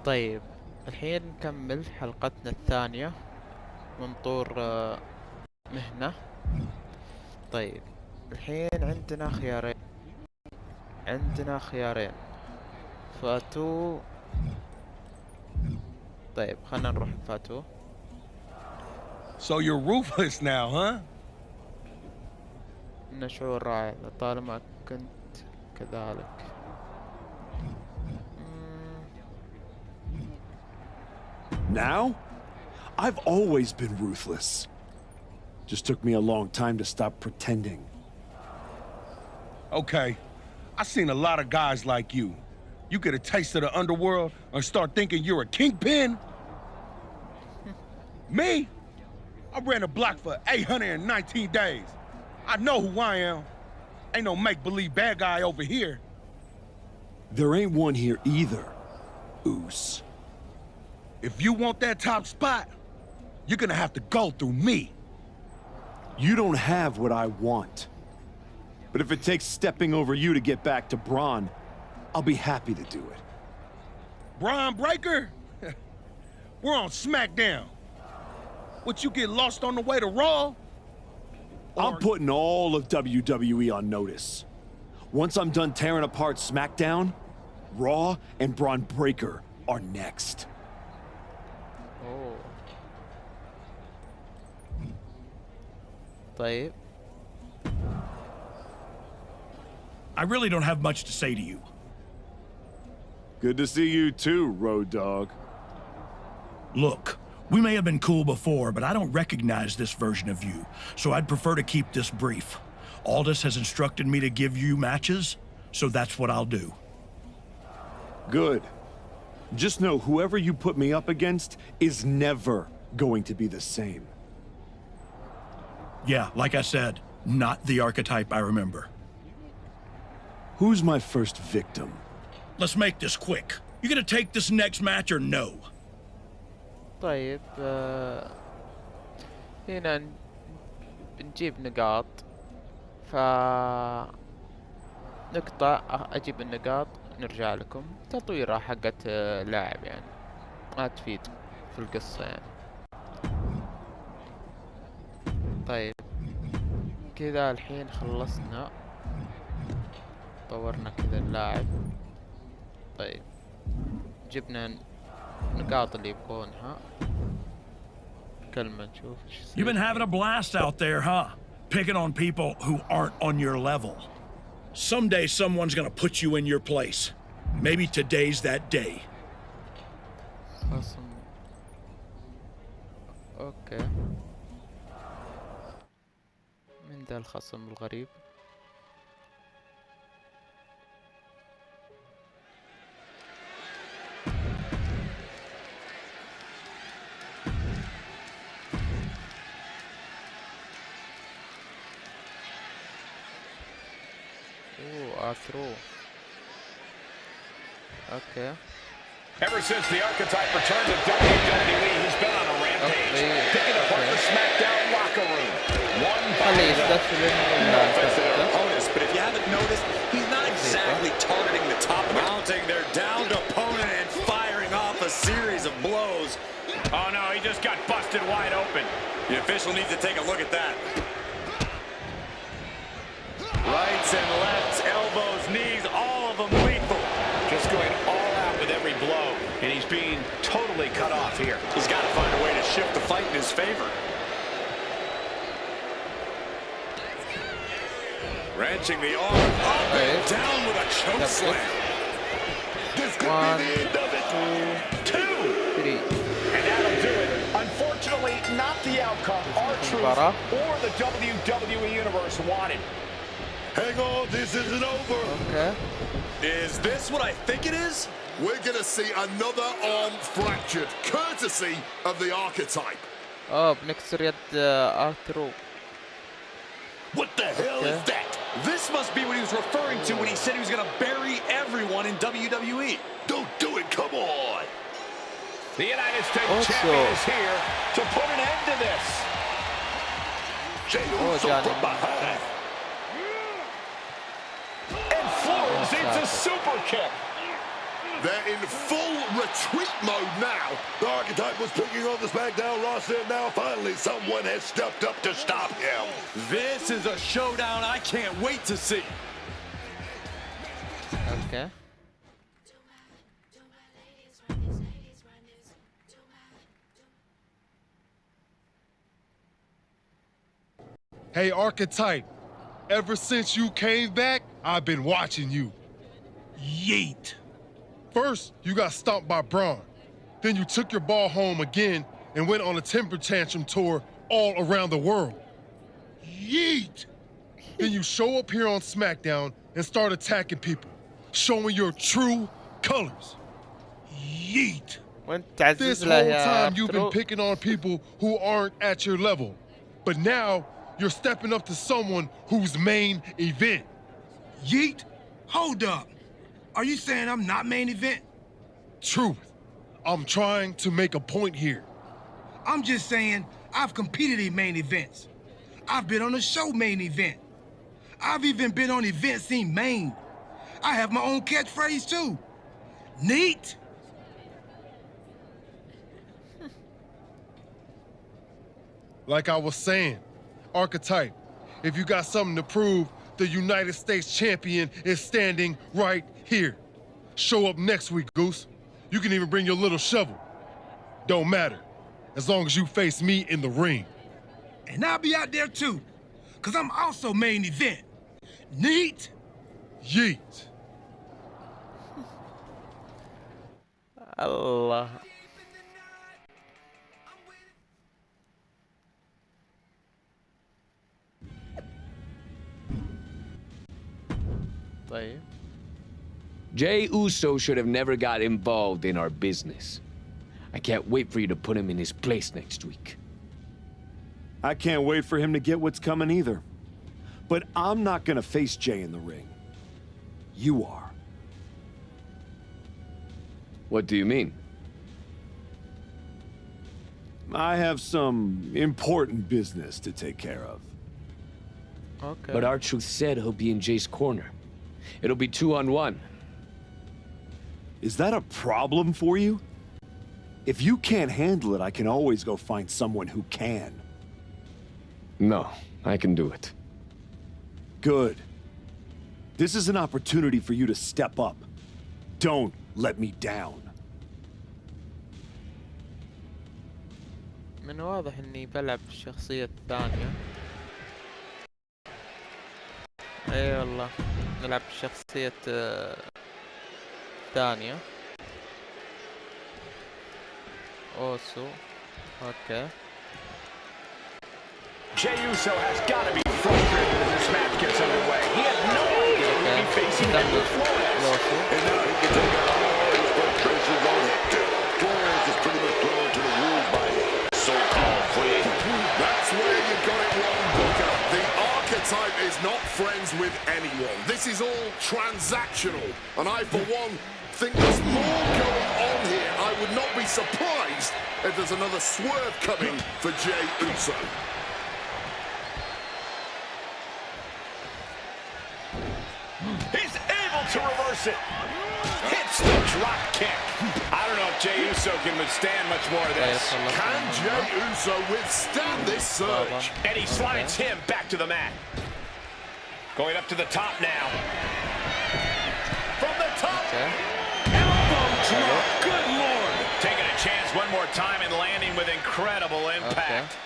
طيب الحين نكمل حلقتنا الثانية منطور مهنة. طيب الحين عندنا خيارين فاتو. طيب خلنا نروح فاتو. So you're ruthless now, huh? إن شعور رائع لطالما كنت كذلك. Now? I've always been ruthless. Just took me a long time to stop pretending. Okay, I've seen a lot of guys like you. You get a taste of the underworld and start thinking you're a kingpin? Me? I ran a block for 819 days. I know who I am. Ain't no make-believe bad guy over here. There ain't one here either, Oos. If you want that top spot, you're gonna have to go through me. You don't have what I want. But if it takes stepping over you to get back to Braun, I'll be happy to do it. Braun Breaker? We're on SmackDown. Would you get lost on the way to Raw? I'm putting all of WWE on notice. Once I'm done tearing apart SmackDown, Raw and Braun Breaker are next. أوه. طيب. I really don't have much to say to you. Good to see you too, Road Dogg. Look, we may have been cool before, but I don't recognize this version of you, so I'd prefer to keep this brief. Aldous has instructed me to give you matches, so that's what I'll do. Good. Just know whoever you put me up against is never going to be the same. Yeah, like I said, not the archetype I remember. Who's my first victim? Let's make this quick. You gonna take this next match or no? طيب هنا بنجيب نقاط نقطع أجيب النقاط نرجع لكم. تطويرة حقت لاعب يعني ما تفيد في القصة يعني. طيب كذا الحين خلصنا طورنا كذا اللاعب. طيب جبنا نقاط اللي يبغونها. كلمة نشوف ايش يصير. You've been having a blast out there, huh? Picking on people who aren't on your level. Someday someone's gonna put you in your place. Maybe today's that day. خصم. اوكي. من ذا الخصم الغريب؟ through. Okay. Ever since the archetype returned to WWE, he's been on a rampage, picking apart the SmackDown locker room. One by offensive opponents, but if you haven't noticed, he's not exactly targeting the top, mounting their downed opponent and firing off a series of blows. Oh no, he just got busted wide open. The official needs to take a look at that. Rights and lefts, elbows, knees, all of them lethal. Just going all out with every blow, and he's being totally cut off here. He's got to find a way to shift the fight in his favor. Wrenching the arm up and down with a choke slam. This could be the end of it. 2, 3. And that'll do it. Unfortunately, not the outcome R-Truth or the WWE Universe wanted. Hang on, this isn't over. Okay. Is this what I think it is? We're gonna see another arm fractured, courtesy of the archetype. بنكسر يد آرثرو. What the hell is that? This must be what he was referring to when he said he was gonna bury everyone in WWE. Don't do it, come on. The United States champion is here to put an end to this. Jey Uso from behind. And Flores into super kick. They're in full retreat mode now. The Archetype was picking on the SmackDown roster, and now finally someone has stepped up to stop him. This is a showdown I can't wait to see. Okay. Hey, Archetype, ever since you came back, I've been watching you. Yeet. First, you got stomped by Braun. Then you took your ball home again and went on a temper tantrum tour all around the world. Yeet! Then you show up here on SmackDown and start attacking people, showing your true colors. Yeet! This whole time you've been picking on people who aren't at your level. But now, you're stepping up to someone who's main event. Yeet? Hold up. Are you saying I'm not main event? Truth. I'm trying to make a point here. I'm just saying I've competed in main events. I've been on a show main event. I've even been on events in Maine. I have my own catchphrase too. Neat? Like I was saying, Archetype, if you got something to prove, the United States champion is standing right here. Show up next week, Goose. You can even bring your little shovel. Don't matter, as long as you face me in the ring. And I'll be out there too, because I'm also main event. Neat? Yeet. الله. طيب. Jey Uso should have never got involved in our business. I can't wait for you to put him in his place next week. I can't wait for him to get what's coming either. But I'm not gonna face Jey in the ring. You are. What do you mean? I have some important business to take care of. Okay. But R-Truth said he'll be in Jey's corner. It'll be 2-on-1. Is that a problem for you? If you can't handle it, I can always go find someone who can. No, I can do it. Good. This is an opportunity for you to step up. Don't let me down. من واضح اني بلعب الشخصية الثانية. اي والله نلعب الشخصية الثانية. اوسو. اوكي. Jey Uso has got to be frustrated as this match gets underway. He had no idea he would be facing Hector Flores. And now he can take out all his frustrations on Hector. Flores is pretty much thrown to the wolves by so-called friend. That's where you got it wrong, Booker. The Archetype is not friends with anyone. This is all transactional. And I, for one, think there's more going on here. I would not be surprised if there's another swerve coming for Jey Uso. He's able to reverse it. Hits the drop kick. I don't know if Jey Uso can withstand much more of this. Can Jey Uso withstand this surge? And he slides him back to the mat. Going up to the top now. From the top. Elbow drop. Good Lord. Taking a chance one more time and landing with incredible impact.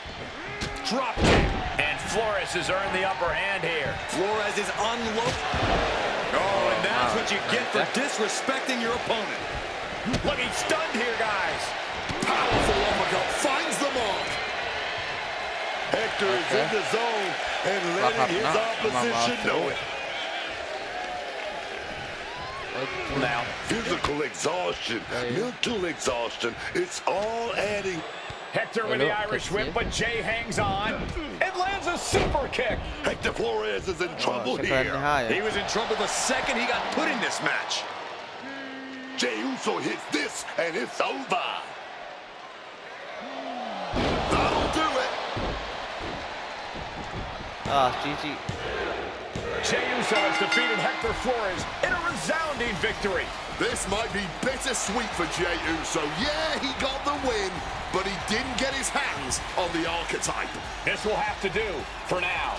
Drop kick. And Flores has earned the upper hand here. Flores is unloaded. Oh, and that's what you get for disrespecting your opponent. Looking stunned here, guys. Powerful uppercut finds the mark. Hector is in the zone and letting his opposition know it. Now, Physical exhaustion, mental exhaustion, it's all adding. Hector with the Irish whip, but Jey hangs on and lands a super kick. Hector Flores is in trouble شكرا here. النهاية. He was in trouble the second he got put in this match. Jey Uso hits this and it's over. That'll do it. جي جي. Jey Uso has defeated Hector Flores in a resounding victory. This might be bittersweet for Jey Uso. Yeah, he got the win, but he didn't get his hands on the archetype. This will have to do for now.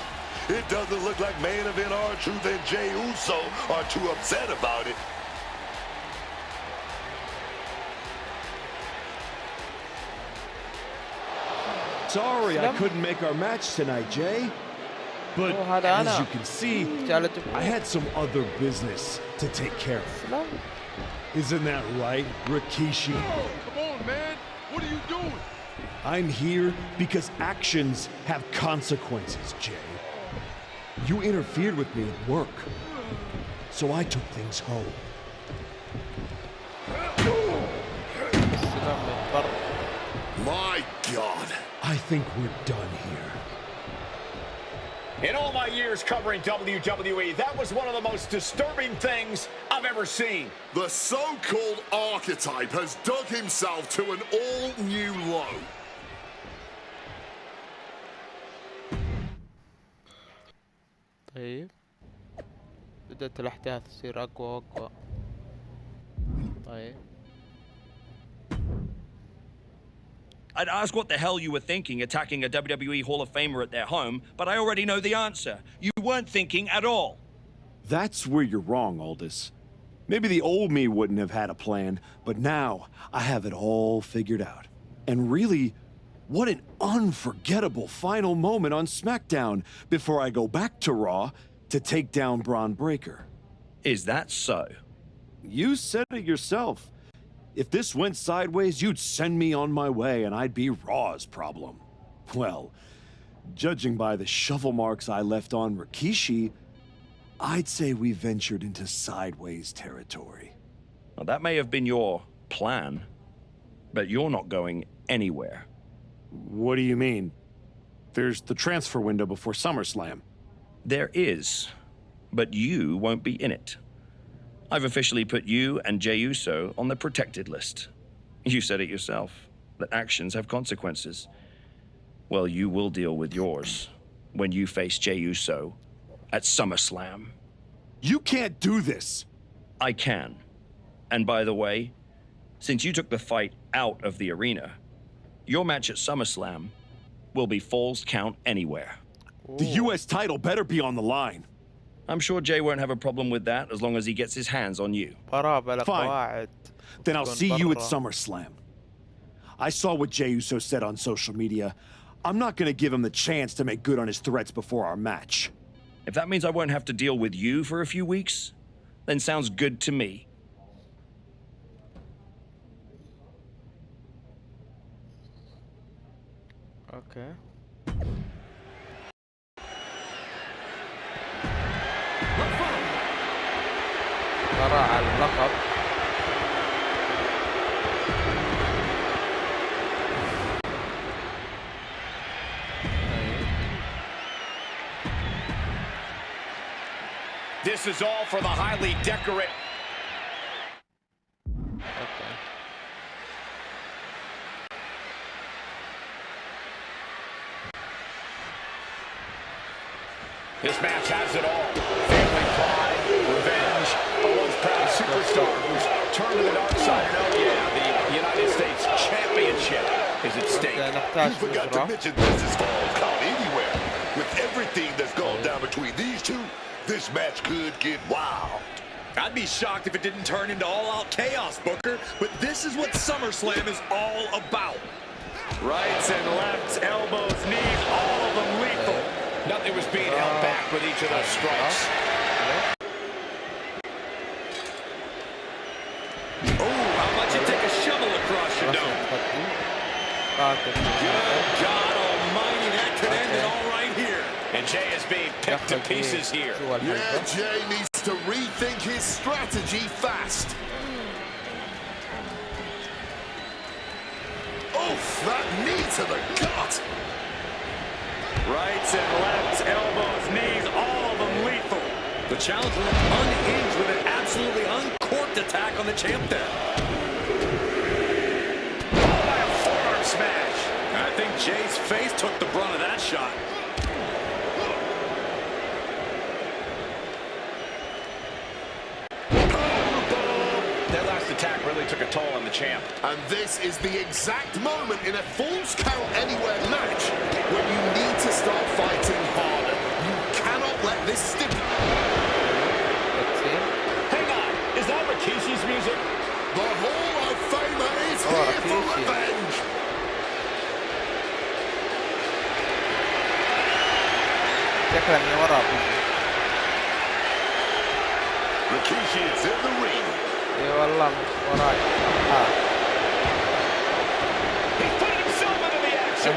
It doesn't look like main event R-Truth and Jey Uso are too upset about it. Sorry I couldn't make our match tonight, Jay. But as you can see, I had some other business to take care of. Isn't that right, Rikishi? Oh, come on, man. What are you doing? I'm here because actions have consequences, Jay. You interfered with me at work, so I took things home. My God. I think we're done here. In all my years covering WWE, that was one of the most disturbing things I've ever seen. The so-called archetype has dug himself to an all-new low. طيب بدأت الأحداث تصير أقوى وأقوى. طيب I'd ask what the hell you were thinking attacking a WWE Hall of Famer at their home, but I already know the answer. You weren't thinking at all. That's where you're wrong, Aldous. Maybe the old me wouldn't have had a plan, but now I have it all figured out. And really, what an unforgettable final moment on SmackDown before I go back to Raw to take down Braun Breaker. Is that so? You said it yourself. If this went sideways, you'd send me on my way and I'd be Raw's problem. Well, judging by the shovel marks I left on Rikishi, I'd say we ventured into sideways territory. Well, that may have been your plan, but you're not going anywhere. What do you mean? There's the transfer window before SummerSlam. There is, but you won't be in it. I've officially put you and Jey Uso on the protected list. You said it yourself, that actions have consequences. Well, you will deal with yours when you face Jey Uso at SummerSlam. You can't do this! I can. And by the way, since you took the fight out of the arena, your match at SummerSlam will be Falls Count Anywhere. The US title better be on the line. I'm sure Jay won't have a problem with that as long as he gets his hands on you. Fine. Then I'll see you at SummerSlam. I saw what Jey Uso said on social media. I'm not gonna give him the chance to make good on his threats before our match. If that means I won't have to deal with you for a few weeks, then sounds good to me. Okay. صراع على اللقب. This is all for the highly decorated. Okay. This match has it all. Family pride, revenge, a once proud superstar who's turned to the dark side. And oh yeah, the United States Championship is at stake. You forgot to mention this is Falls Count Anywhere. With everything that's gone down between these two, this match could get wild. I'd be shocked if it didn't turn into all-out chaos, Booker, but this is what SummerSlam is all about. Rights and lefts, elbows, knees, all of them lethal. Nothing was being held back with each of those strikes. Oh, how about you take a shovel across your dome? Good God almighty, that could end it all right here. And Jay is being picked to pieces here. Yeah, Jay needs to rethink his strategy fast. Oof, that knee to the gut. Rights and lefts, elbows, knees, all of them lethal. The challenger looked unhinged with an absolutely uncorked attack on the champ there. Oh, by a forearm smash. I think Jay's face took the brunt of that shot. attack really took a toll on the champ. And this is the exact moment in a Falls Count Anywhere match when you need to start fighting harder. You cannot let this stick. Hang on, is that Rikishi's music? The Hall of Famer is here for revenge. شكرا من ورا. Rikishi is in the ring. اي والله وراي. He's putting himself into the action.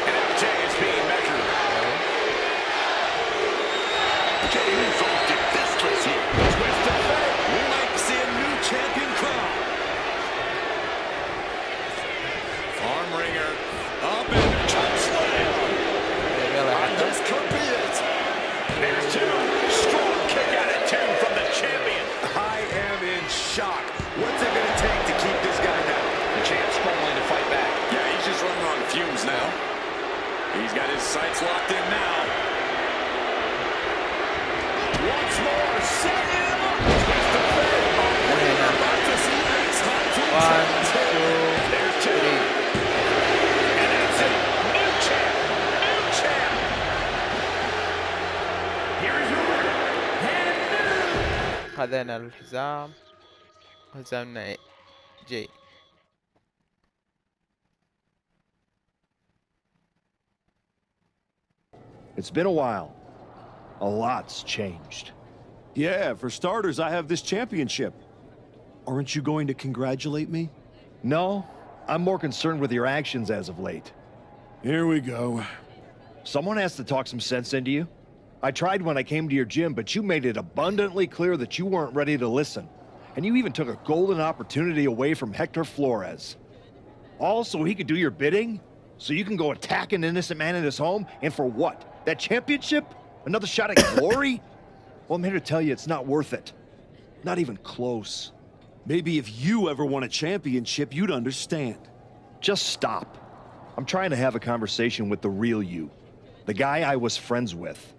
And now Jay is being measured. Jay Uso did this twist here. Twist of fate. We like to see a new champion crown. Arm ringer. Up and choke slam. And this could be it. There's two. Strong kick out at two from the champion. I am in shock. What's it gonna take to keep this guy down? The champ's struggling to fight back. Yeah, he's just running on fumes now. He's got his sights locked in now. Once more, set him up. Twist of fate. We're about to see this title. 1, 2, There's two. 3. And that's it. New champ. New champ. Here is your winner. خذينا الحزام. هزمنا جي. It's been a while. A lot's changed. Yeah, for starters, I have this championship. Aren't you going to congratulate me? No, I'm more concerned with your actions as of late. Here we go. Someone has to talk some sense into you. I tried when I came to your gym, but you made it abundantly clear that you weren't ready to listen. And you even took a golden opportunity away from Hector Flores. All so he could do your bidding? So you can go attack an innocent man in his home? And for what? That championship? Another shot at glory? Well, I'm here to tell you it's not worth it. Not even close. Maybe if you ever won a championship, you'd understand. Just stop. I'm trying to have a conversation with the real you. The guy I was friends with.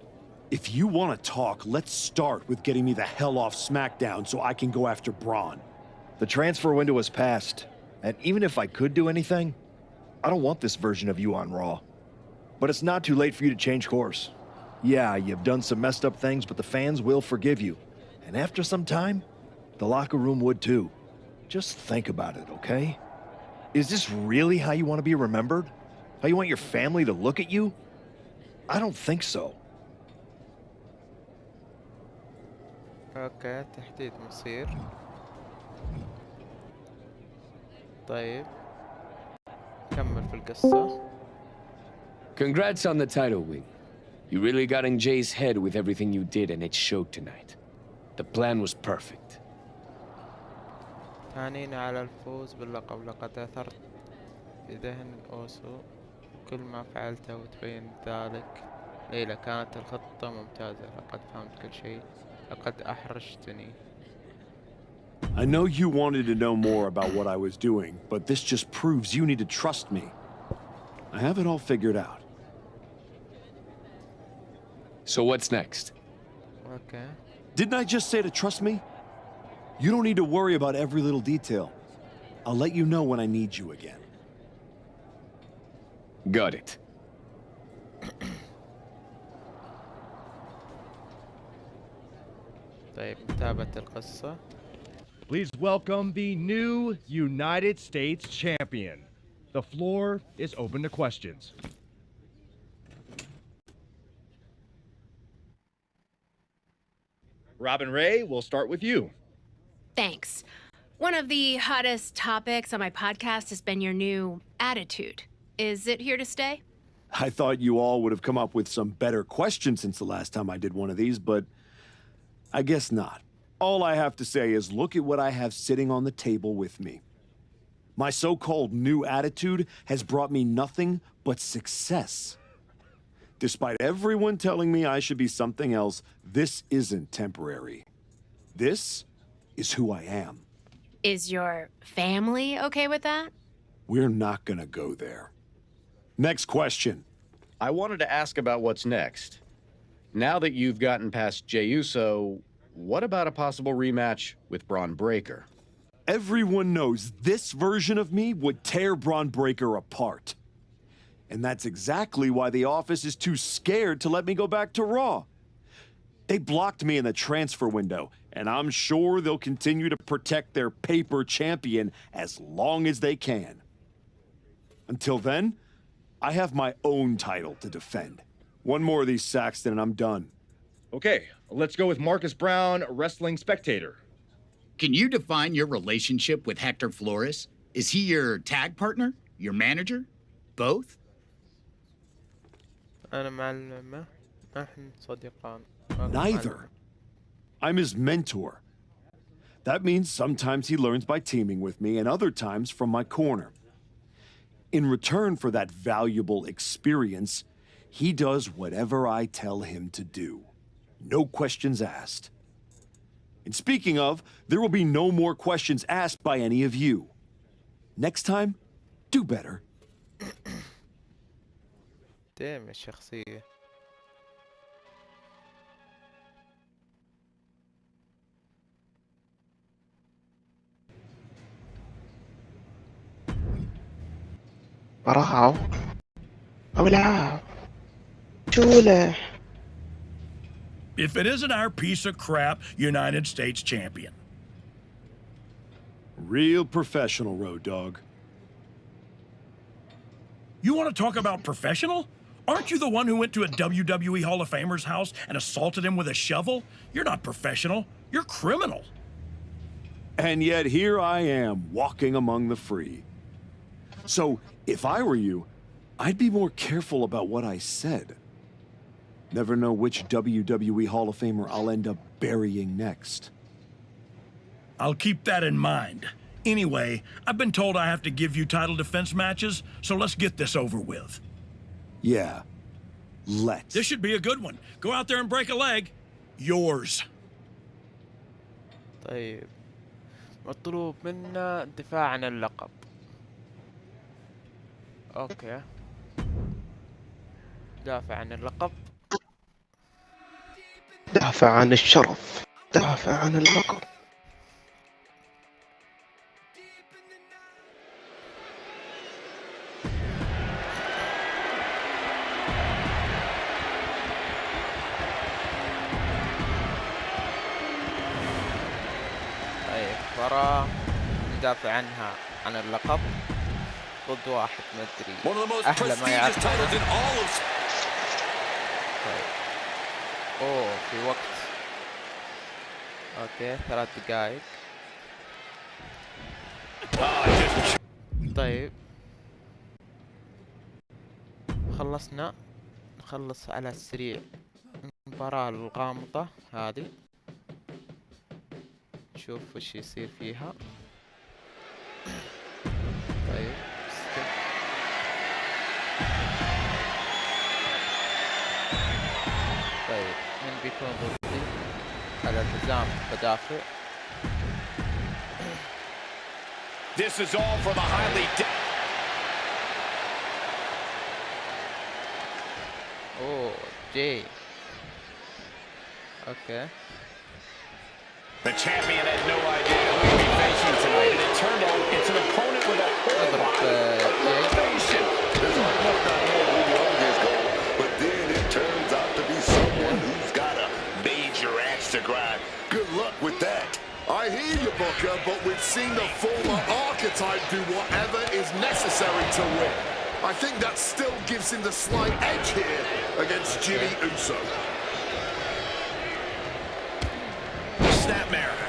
If you want to talk, let's start with getting me the hell off SmackDown so I can go after Braun. The transfer window has passed, and even if I could do anything, I don't want this version of you on Raw. But it's not too late for you to change course. Yeah, you've done some messed up things, but the fans will forgive you. And after some time, the locker room would too. Just think about it, okay? Is this really how you want to be remembered? How you want your family to look at you? I don't think so. اوكي تحديد مصير. طيب كمل في القصة. Congrats on the title win. You really got in Jay's head with everything you did, and it showed tonight. The plan was perfect. تهانينا على الفوز باللقب. لقد أثرت في ذهن أوسو كل ما فعلته وتبين ذلك. ليلى كانت الخطة ممتازة. لقد فهمت كل شيء. لقد أحرجتني. I know you wanted to know more about what I was doing, but this just proves you need to trust me. I have it all figured out. So what's next? Okay. Didn't I just say to trust me? You don't need to worry about every little detail. I'll let you know when I need you again. Got it. طيب متابعة القصة. Please welcome the new United States Champion. The floor is open to questions. Robin Ray, we'll start with you. Thanks. One of the hottest topics on my podcast has been your new attitude. Is it here to stay? I thought you all would have come up with some better questions since the last time I did one of these, but I guess not. All I have to say is look at what I have sitting on the table with me. My so-called new attitude has brought me nothing but success. Despite everyone telling me I should be something else, this isn't temporary. This is who I am. Is your family okay with that? We're not gonna go there. Next question. I wanted to ask about what's next. Now that you've gotten past Jey Uso, what about a possible rematch with Braun Breaker? Everyone knows this version of me would tear Braun Breaker apart. And that's exactly why the office is too scared to let me go back to Raw. They blocked me in the transfer window, and I'm sure they'll continue to protect their paper champion as long as they can. Until then, I have my own title to defend. One more of these, Saxton, and I'm done. Okay, let's go with Marcus Brown, wrestling spectator. Can you define your relationship with Hector Flores? Is he your tag partner? Your manager? Both? أنا معلمة نحن صديقان. Neither. I'm his mentor. That means sometimes he learns by teaming with me and other times from my corner. In return for that valuable experience, he does whatever I tell him to do. No questions asked. And speaking of, there will be no more questions asked by any of you. Next time, do better. دايم الشخصية. براعو أولعاو شولة. If it isn't our piece of crap United States champion. Real professional, Road Dogg. You want to talk about professional? Aren't you the one who went to a WWE Hall of Famer's house and assaulted him with a shovel? You're not professional. You're criminal. And yet here I am, walking among the free. So, if I were you, I'd be more careful about what I said. Never know which WWE Hall of Famer I'll end up burying next. I'll keep that in mind. Anyway, I've been told I have to give you title defense matches, so let's get this over with. Yeah, let's. This should be a good one. Go out there and break a leg. Yours. طيب مطلوب منا الدفاع عن اللقب. اوكي دافع عن اللقب. دافع عن الشرف، دافع عن اللقب. طيب مباراة ندافع عنها عن اللقب ضد واحد ما ادري احلى ما يعرف. طيب اوه في وقت. اوكي 3 دقايق. طيب خلصنا. نخلص على السريع المباراة الغامضة هذه، نشوف وش يصير فيها. طيب طيب من بيكون ضدي؟ على الحزام بدافع. This is all for the highly اوه جي. اوكي. The champion had no idea who he'd be facing tonight, and it turned out it's an opponent with a whole lot of motivation. There's a lot more who the others go, but then it turns out to be someone who's got a major axe to grind. Good luck with that. I hear you, Booker, but we've seen the former archetype do whatever is necessary to win. I think that still gives him the slight edge here against Jimmy Uso. Snapmare.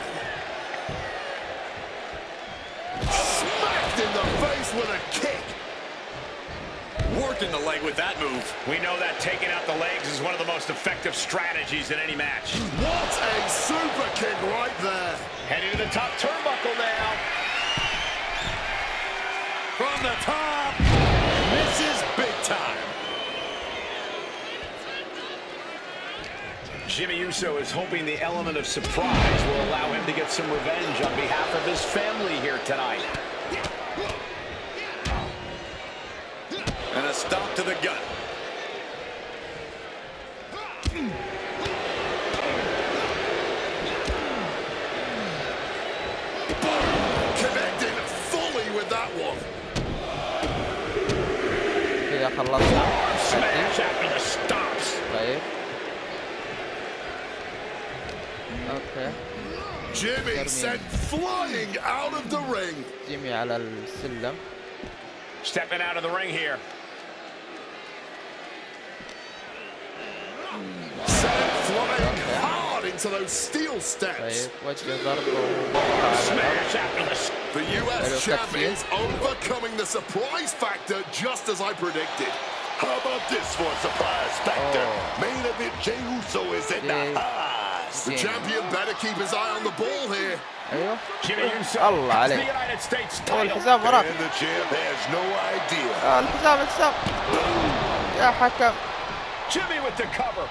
Smacked in the face with a kick. Working the leg with that move. We know that taking out the legs is one of the most effective strategies in any match. What a super kick right there. Heading to the top turnbuckle now. From the top. Misses big time. Jimmy Uso is hoping the element of surprise will allow him to get some revenge on behalf of his family here tonight. And a stomp to the gut. خلصنا. طيب اوكي. Jimmy sent flying out of the ring. جيمي على السلم. Stepping out of the ring here. Sent flying hard into those steel steps. طيب وجه ضرب The US champions overcoming the surprise factor just as I predicted. How about this for a surprise factor? Main event Jey Uso is in the house. The champion better keep his eye on the ball here. ايوه الله عليك. هو الحزام وراك. And the champ has no idea. الحزام يا حكم. Jimmy with the cover.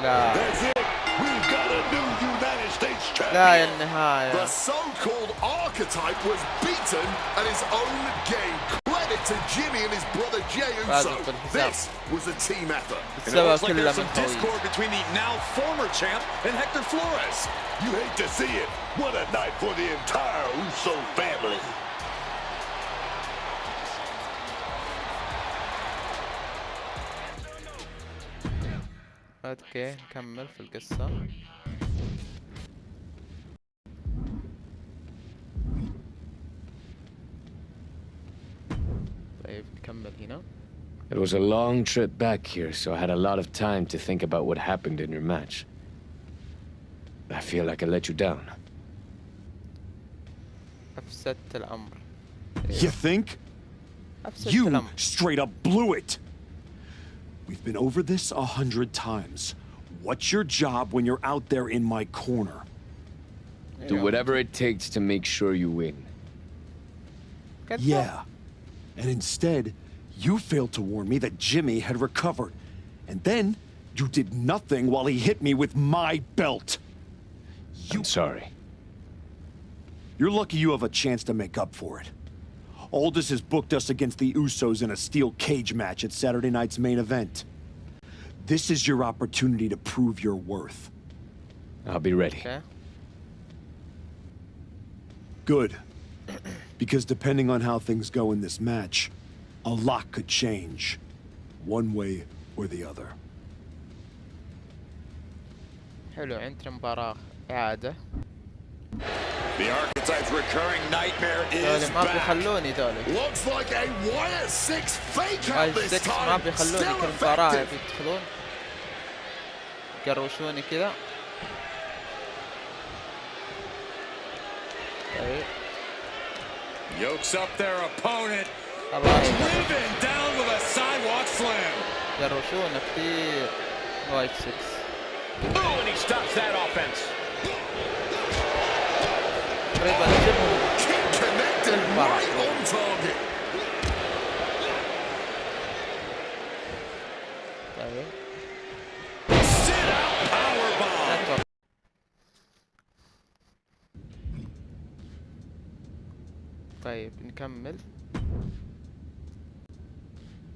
لا. That's it. We've got a new United States champion. لا يا النهاية. The so-called archetype was beaten at his own game. Credit to Jimmy and his brother Jey Uso. This was a team effort. And it looks like there's some discord between the now former champ and Hector Flores. You hate to see it. What a night for the entire Uso family. اوكي نكمل في القصة. طيب نكمل هنا. It was a long trip back here, so I had a lot of time to think about what happened in your match. I feel like I let you down. أفسدت الأمر. You think? You straight up blew it. We've been over this 100 times. What's your job when you're out there in my corner? Do whatever it takes to make sure you win. Yeah. And instead, you failed to warn me that Jimmy had recovered. And then, you did nothing while he hit me with my belt. I'm sorry. You're lucky you have a chance to make up for it. Aldous has booked us against the Usos in a steel cage match at Saturday night's main event. This is your opportunity to prove your worth. I'll be ready. Okay. Good. Because depending on how things go in this match, a lot could change. One way or the other. حلو عندنا مباراة إعادة. The archetype's recurring nightmare is ما back. بيخلوني دولي. Looks like a wire 6 fake out this wire 6 ما time. بيخلوني كل مباراة يدخلون. يقروشوني كذا. طيب. Yokes up their opponent. driven down with a sidewalk slam. يقروشونا كثير. wire 6. Oh, and he stops that offense. Connected right on target. Sit out powerbomb. طيب نكمل.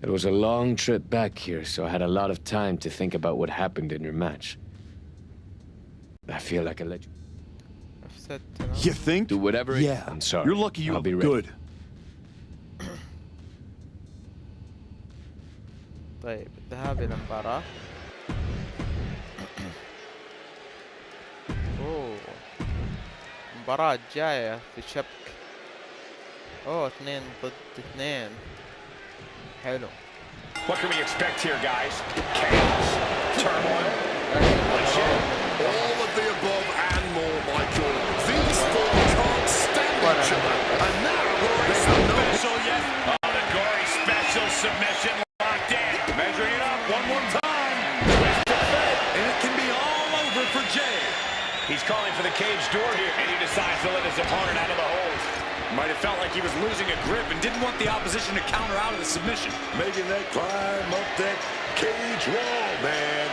It was a long trip back here, so I had a lot of time to think about what happened in your match. I feel like I let you... You think? Do whatever it... Yeah. I'm sorry. You're lucky you I'll be have ready. good. طيب الذهاب إلى المباراة. أوه المباراة الجاية في شبك. أوه 2 ضد 2. حلو. What can we expect here, guys? Chaos, turmoil, bloodshed. All of the above and more, Michael. These four can't stand each other. And now we're special, yes. Oh, the gory special submission locked in. Measuring it up one more time. Twist to fit. And it can be all over for Jey. He's calling for the cage door here, and he decides to let his opponent out of the hold. Might have felt like he was losing a grip and didn't want the opposition to counter out of the submission. making that climb up that cage wall, man.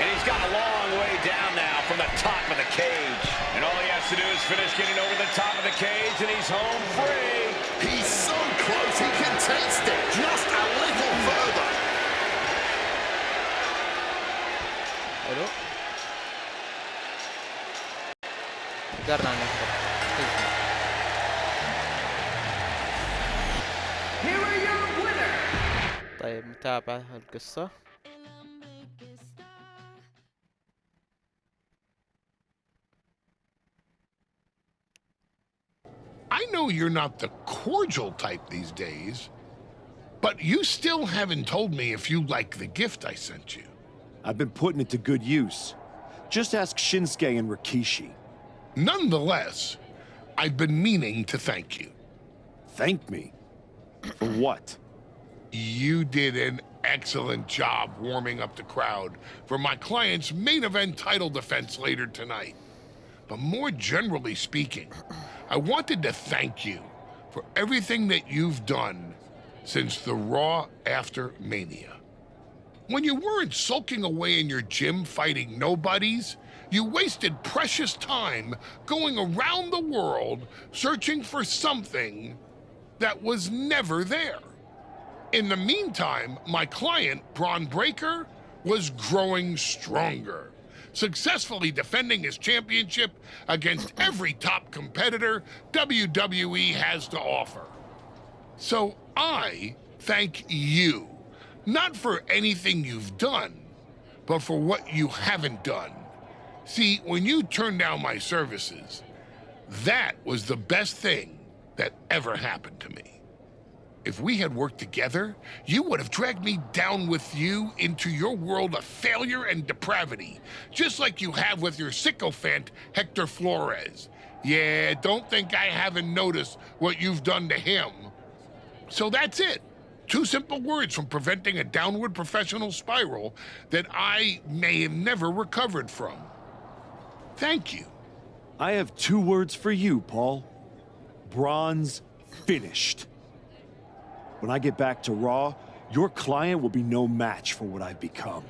And he's got a long way down now from the top of the cage. And all he has to do is finish getting over the top of the cage, and he's home free. He's so close, he can taste it. Just a little further. حلو. قدرنا نهرب. طيب متابعة القصة. I know you're not the cordial type these days, but you still haven't told me if you like the gift I sent you. I've been putting it to good use. Just ask Shinsuke and Rikishi. Nonetheless, I've been meaning to thank you. Thank me? For what? You did an excellent job warming up the crowd for my client's main event title defense later tonight. But more generally speaking, I wanted to thank you for everything that you've done since the Raw after Mania. When you weren't sulking away in your gym fighting nobodies, you wasted precious time going around the world searching for something that was never there. In the meantime, my client, Braun Breaker, was growing stronger, successfully defending his championship against every top competitor WWE has to offer. So I thank you, not for anything you've done, but for what you haven't done. See, when you turned down my services, that was the best thing that ever happened to me. If we had worked together, you would have dragged me down with you into your world of failure and depravity, just like you have with your sycophant, Hector Flores. Yeah, don't think I haven't noticed what you've done to him. So that's it. 2 simple words from preventing a downward professional spiral that I may have never recovered from. Thank you. I have 2 words for you, Paul. Braun's finished. When I get back to Raw, your client will be no match for what I've become.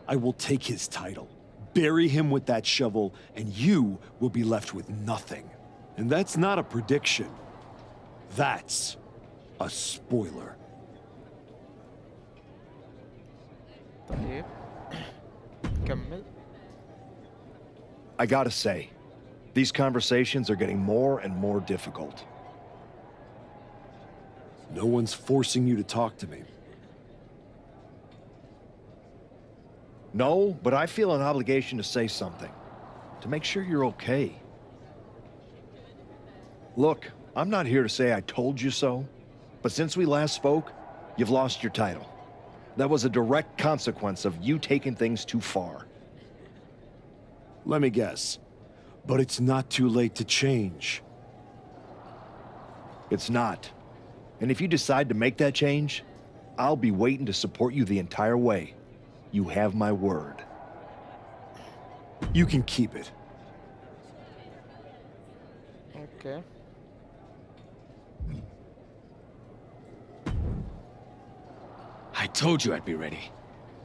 I will take his title, bury him with that shovel, and you will be left with nothing. And that's not a prediction. That's a spoiler. طيب كمل. I gotta say, these conversations are getting more and more difficult. No one's forcing you to talk to me. No, but I feel an obligation to say something. To make sure you're okay. Look, I'm not here to say I told you so, but since we last spoke, you've lost your title. That was a direct consequence of you taking things too far. Let me guess. But it's not too late to change. It's not. And if you decide to make that change, I'll be waiting to support you the entire way. You have my word. You can keep it. Okay. I told you I'd be ready.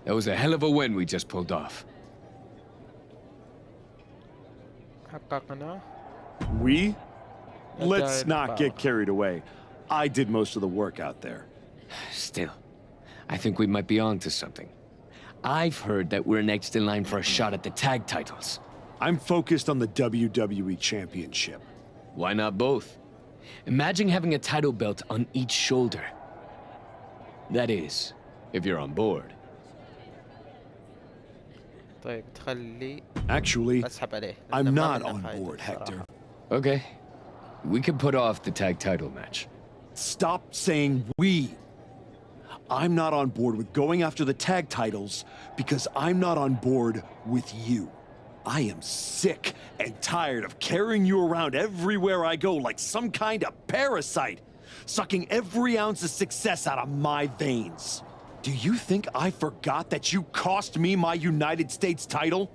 That was a hell of a win we just pulled off. حققنا. We? Let's not get carried away. I did most of the work out there. Still, I think we might be on to something. I've heard that we're next in line for a shot at the tag titles. I'm focused on the WWE Championship. Why not both? Imagine having a title belt on each shoulder. That is, if you're on board. طيب تخلي Actually, أسحب عليه. I'm not on board, Hector. Okay. We can put off the tag title match. Stop saying we. I'm not on board with going after the tag titles because I'm not on board with you. I am sick and tired of carrying you around everywhere I go like some kind of parasite, sucking every ounce of success out of my veins. Do you think I forgot that you cost me my United States title?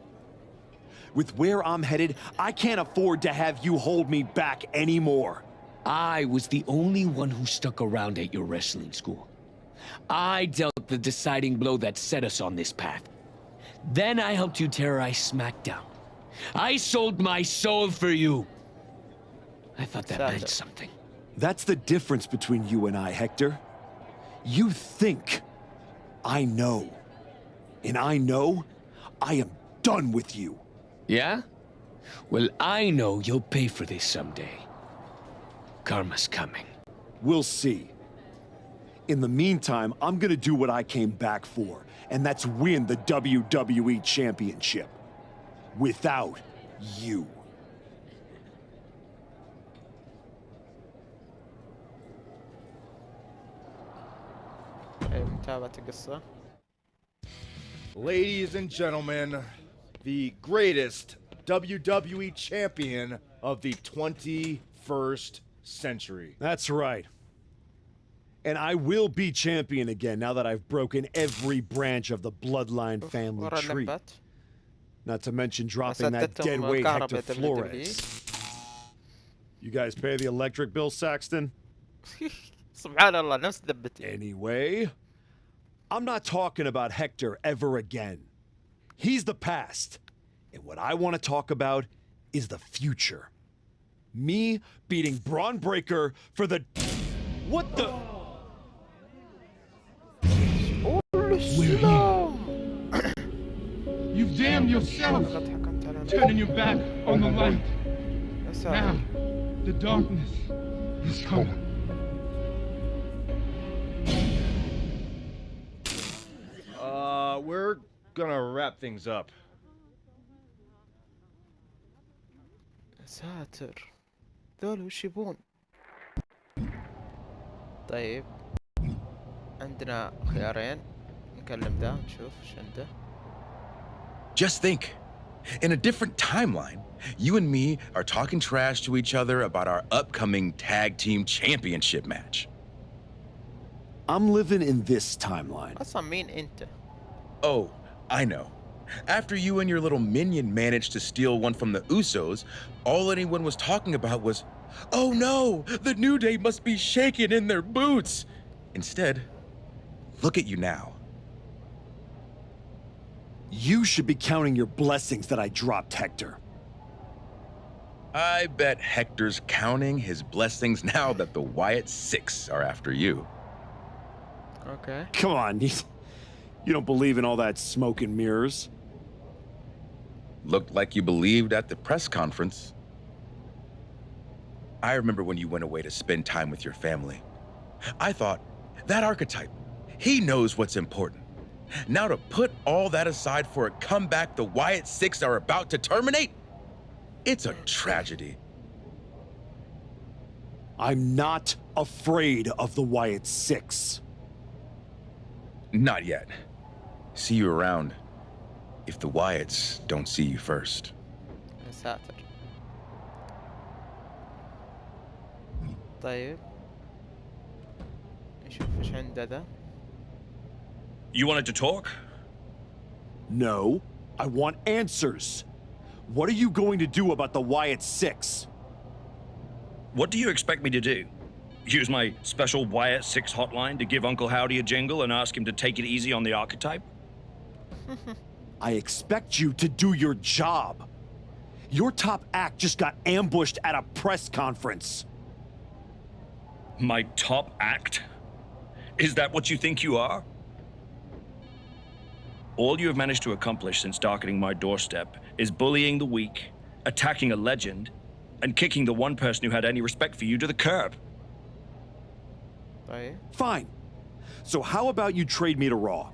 With where I'm headed, I can't afford to have you hold me back anymore. I was the only one who stuck around at your wrestling school. I dealt the deciding blow that set us on this path. Then I helped you terrorize SmackDown. I sold my soul for you. I thought that meant something. That's the difference between you and I, Hector. You think I know. And I know I am done with you. Yeah? Well, I know you'll pay for this someday. Karma's coming. We'll see. In the meantime, I'm gonna do what I came back for, and that's win the WWE Championship. Without you. متابعة القصة. Ladies and gentlemen, the greatest WWE champion of the 21st century. That's right. And I will be champion again now that I've broken every branch of the bloodline family tree. Not to mention dropping that dead weight Hector Flores. You guys pay the electric bill, Saxton? سبحان الله نفس دبتي. Anyway, I'm not talking about Hector ever again. He's the past. And what I want to talk about is the future. Me beating Braun Breaker for the... What the... You've damned yourself, turning your back on the light. Now, the darkness is coming. We're gonna wrap things up. ساتر ذول وش يبون؟ طيب عندنا خيارين نكلم ذا نشوف ايش عنده. Just think, in a different timeline, you and me are talking trash to each other about our upcoming tag team championship match. I'm living in this timeline. أصلاً مين أنت؟ Oh, I know. After you and your little minion managed to steal one from the Usos, all anyone was talking about was, oh no, the New Day must be shaking in their boots. Instead, look at you now. You should be counting your blessings that I dropped Hector. I bet Hector's counting his blessings now that the Wyatt Six are after you. Okay. Come on, you don't believe in all that smoke and mirrors. Looked like you believed at the press conference. I remember when you went away to spend time with your family. I thought, that archetype, he knows what's important. Now to put all that aside for a comeback the Wyatt Six are about to terminate? It's a tragedy. I'm not afraid of the Wyatt Six. Not yet. See you around. If the Wyatts don't see you first. يا ساتر. طيب نشوف ايش عنده ذا. You wanted to talk? No, I want answers. What are you going to do about the Wyatt Six? What do you expect me to do? Use my special Wyatt Six hotline to give Uncle Howdy a jingle and ask him to take it easy on the archetype? I expect you to do your job. Your top act just got ambushed at a press conference. My top act? Is that what you think you are? All you have managed to accomplish since darkening my doorstep is bullying the weak, attacking a legend, and kicking the one person who had any respect for you to the curb. Fine. So how about you trade me to Raw?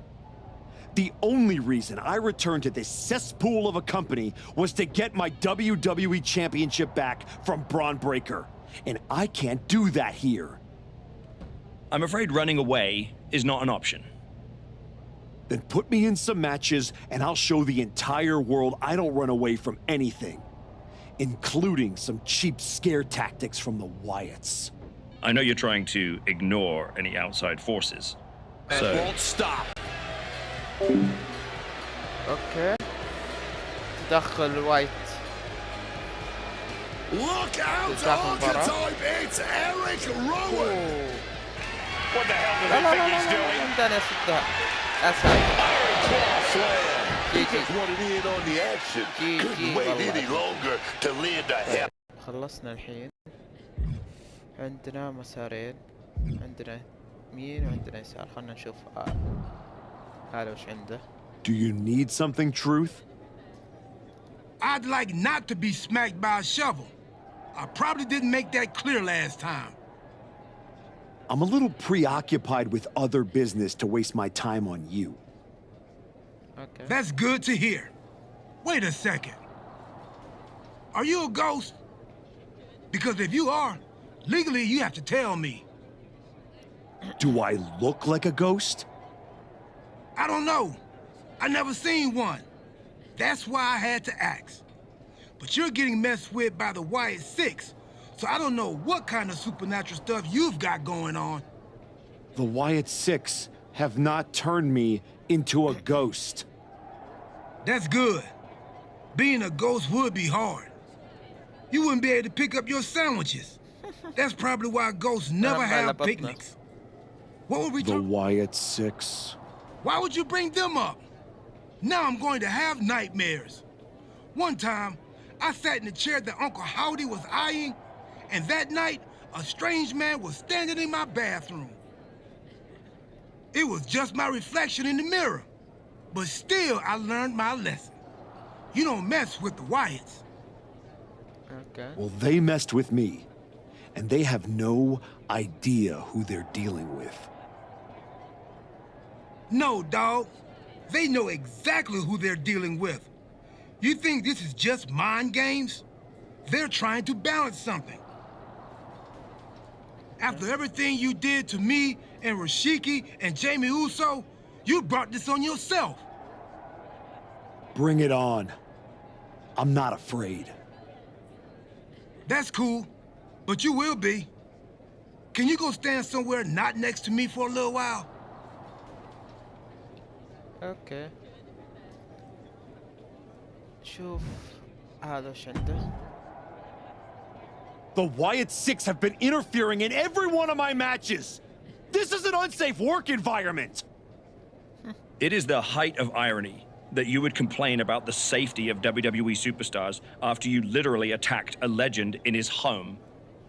The only reason I returned to this cesspool of a company was to get my WWE Championship back from Braun Breaker. And I can't do that here. I'm afraid running away is not an option. Then put me in some matches and I'll show the entire world I don't run away from anything. Including some cheap scare tactics from the Wyatts. I know you're trying to ignore any outside forces. So... It won't stop. اوكي. تدخل وايت. Look out, archetype! It's Eric Rowan! What the hell do they think he's doing? عندنا ستة أسد. Just wanted in on the action. Couldn't wait any longer to lend a hand. خلصنا الحين. عندنا مسارين. عندنا يمين وعندنا يسار. خلنا نشوف هذا وش عنده. Do you need something, Truth? I'd like not to be smacked by a shovel. I probably didn't make that clear last time. I'm a little preoccupied with other business to waste my time on you. Okay. That's good to hear. Wait a second. Are you a ghost? Because if you are, legally you have to tell me. Do I look like a ghost? I don't know. I never seen one. That's why I had to ask. But you're getting messed with by the wye2k, so I don't know what kind of supernatural stuff you've got going on. The wye2k have not turned me into a ghost. That's good. Being a ghost would be hard. You wouldn't be able to pick up your sandwiches. That's probably why ghosts never have picnics. What were we talking about? The wye2k. Why would you bring them up? Now I'm going to have nightmares. One time, I sat in the chair that Uncle Howdy was eyeing, and that night, a strange man was standing in my bathroom. It was just my reflection in the mirror. But still, I learned my lesson. You don't mess with the Wyatts. Okay. Well, they messed with me, and they have no idea who they're dealing with. No, dog. They know exactly who they're dealing with. You think this is just mind games? They're trying to balance something. After everything you did to me and Rashiki and Jamie Uso, you brought this on yourself. Bring it on. I'm not afraid. That's cool, but you will be. Can you go stand somewhere not next to me for a little while? اوكي. شوف هذا وش عنده. The wye2k have been interfering in every one of my matches. This is an unsafe work environment. It is the height of irony that you would complain about the safety of WWE superstars after you literally attacked a legend in his home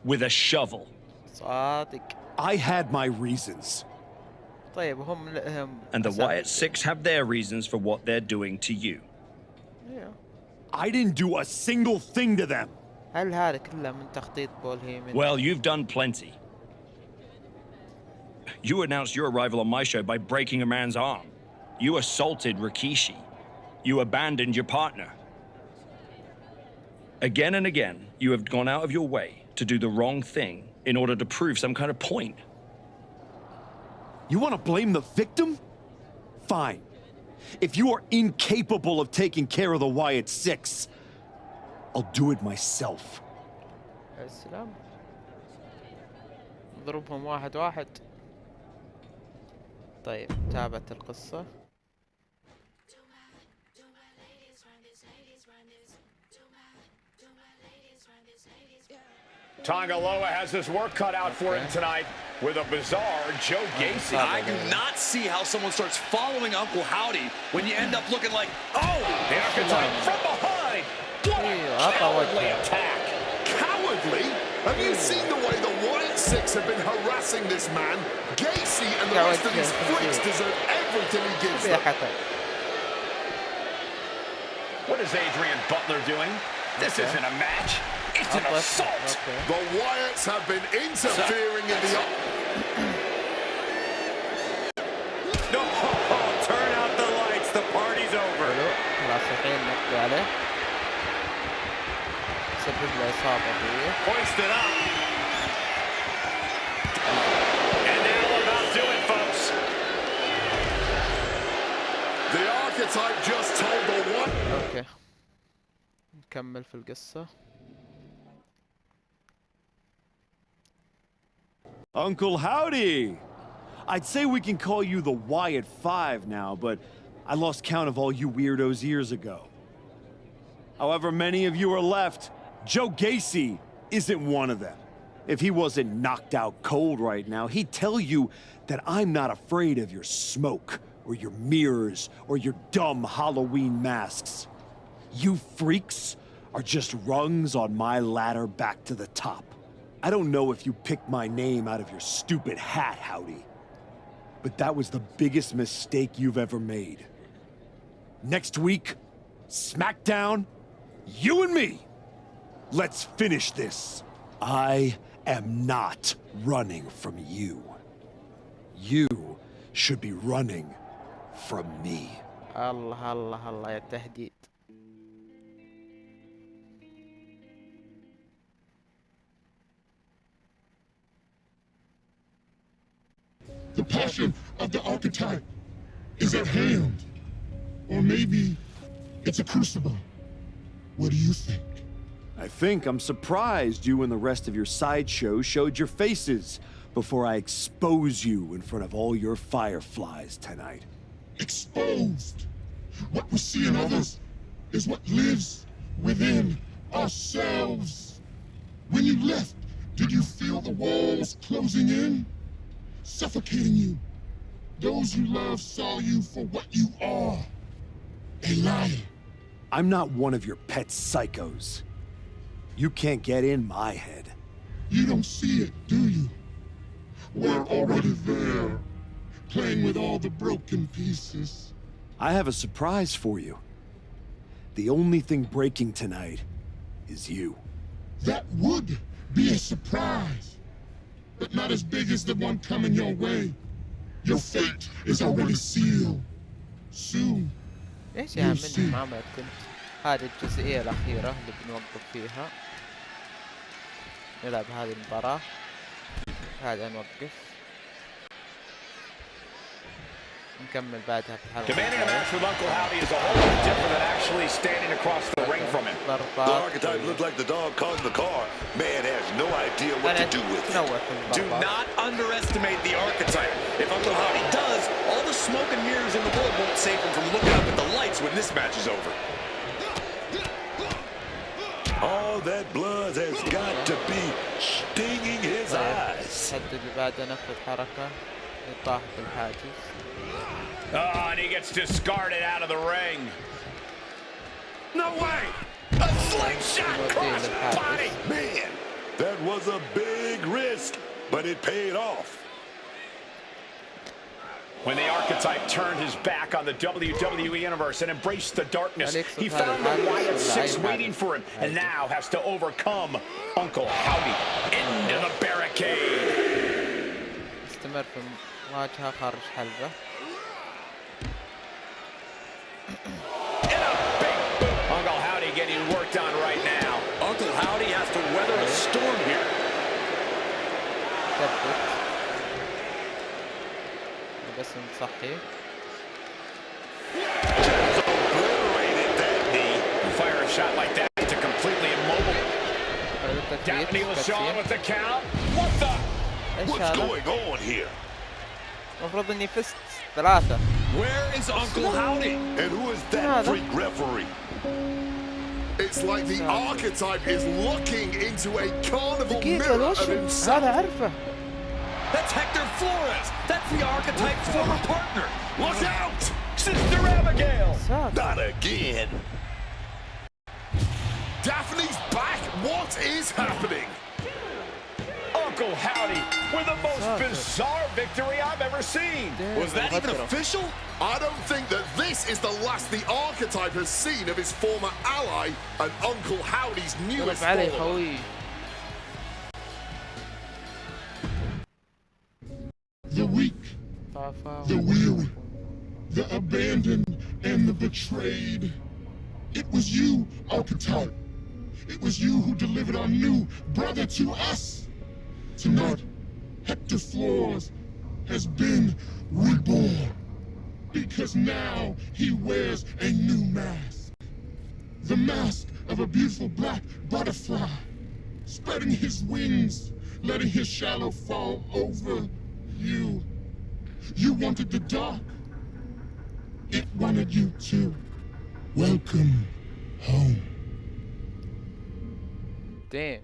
with a shovel. صادق. I had my reasons. طيب هم لهم. And the wye2k have their reasons for what they're doing to you. Yeah. I didn't do a single thing to them. هل هذا كله من تخطيط بول هيمن؟ Well, you've done plenty. You announced your arrival on my show by breaking a man's arm. You assaulted Rikishi. You abandoned your partner. Again and again, you have gone out of your way to do the wrong thing in order to prove some kind of point. You want to blame the victim? Fine. If you are incapable of taking care of the wye2k, I'll do it myself. السلام. نضربهم واحد واحد. طيب تابت القصة. Tangaloa has his work cut out for him tonight with a bizarre Joe Gacy. I do not see how someone starts following Uncle Howdy when you end up looking like, oh, the archetype from behind. What a cowardly attack. Cowardly? Have you seen the way the wye2k have been harassing this man? Gacy and the rest of his freaks deserve everything he gives them. What is Adrian Butler doing? This isn't a match. It's an assault. The Wyatts have been interfering in the... No, turn out the lights. The party's over. Hoist it up. And now about do it, folks. The archetype just told the one... اوكي. نكمل في القصة. Uncle Howdy! I'd say we can call you the Wyatt5 now, but I lost count of all you weirdos years ago. However many of you are left, Joe Gacy isn't one of them. If he wasn't knocked out cold right now, he'd tell you that I'm not afraid of your smoke, or your mirrors, or your dumb Halloween masks. You freaks are just rungs on my ladder back to the top. I don't know if you picked my name out of your stupid hat, Howdy. But that was the biggest mistake you've ever made. Next week, SmackDown, You and me. Let's finish this. I am not running from you. You should be running from me. الله الله الله يا التهديد. The passion of the archetype is at hand. Or maybe it's a crucible. What do you think? I think I'm surprised you and the rest of your sideshow showed your faces before I expose you in front of all your fireflies tonight. Exposed. What we see in others is what lives within ourselves. When you left, did you feel the walls closing in? Suffocating you. Those you love saw you for what you are. A liar. I'm not one of your pet psychos. You can't get in my head. You don't see it, do you? We're already there, playing with all the broken pieces. I have a surprise for you. The only thing breaking tonight is you. That would be a surprise, but not as big as the one coming your way. Your fate is already sealed. Soon. ليش يا مني ما عملت كنت؟ هذه الجزئية الأخيرة اللي بنوقف فيها. نلعب هذه المباراة. هذا نوقف. نكمل بعدها في الحلقة. Commanding a match with Uncle Howdy is a whole lot different than actually standing across the ring from him. The archetype looked like the dog causing the car. Man has no idea what to do with it. Do not underestimate the archetype. If Uncle Howdy does, all the smoke and mirrors in the world won't save him from looking up at the lights when this match is over. All that blood has got to be stinging his eyes. الحد اللي بعده نفذ حركة يطاح بالحاجز. Oh, and he gets discarded out of the ring. No way! A slingshot across the body! Man, that was a big risk, but it paid off. When the archetype turned his back on the WWE Universe and embraced the darkness, he found the Wyatt Six waiting for him, and now has to overcome Uncle Howdy into the barricade. استمر في مواجهة خارج حلبة. Uncle Howdy getting worked on right now. Uncle Howdy has to weather a storm here. بس نصحي. Obliterated that knee. You fire a shot like that to completely immobile. Daphne LaShawn with the count. What the? What's going on here? المفروض اني فزت 3. Where is Uncle Howdy? And who is that freak referee? It's like the archetype is looking into a carnival mirror of himself. هذا عارفه. That's Hector Flores. That's the archetype's former partner. Look out! Sister Abigail. Not again. Daphne's back. What is happening? Uncle Howdy with the most bizarre victory I've ever seen. Was that even official? I don't think that this is the last the archetype has seen of his former ally and Uncle Howdy's newest follower. The weak, the weary, the abandoned, and the betrayed. It was you, archetype. It was you who delivered our new brother to us. Tonight, Hector Flores has been reborn. Because now he wears a new mask. The mask of a beautiful black butterfly, spreading his wings, letting his shadow fall over you. You wanted the dark. It wanted you too. Welcome home. Damn.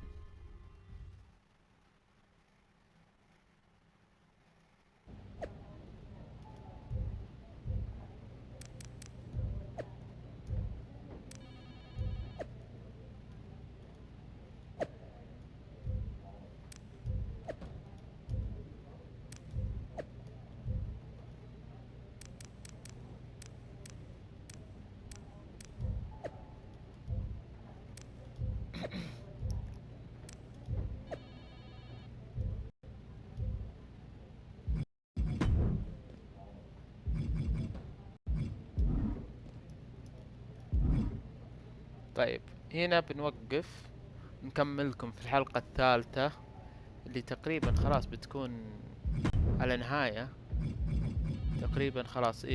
طيب هنا بنوقف، نكمل لكم في الحلقة الثالثة اللي تقريبا خلاص بتكون على نهاية تقريبا خلاص.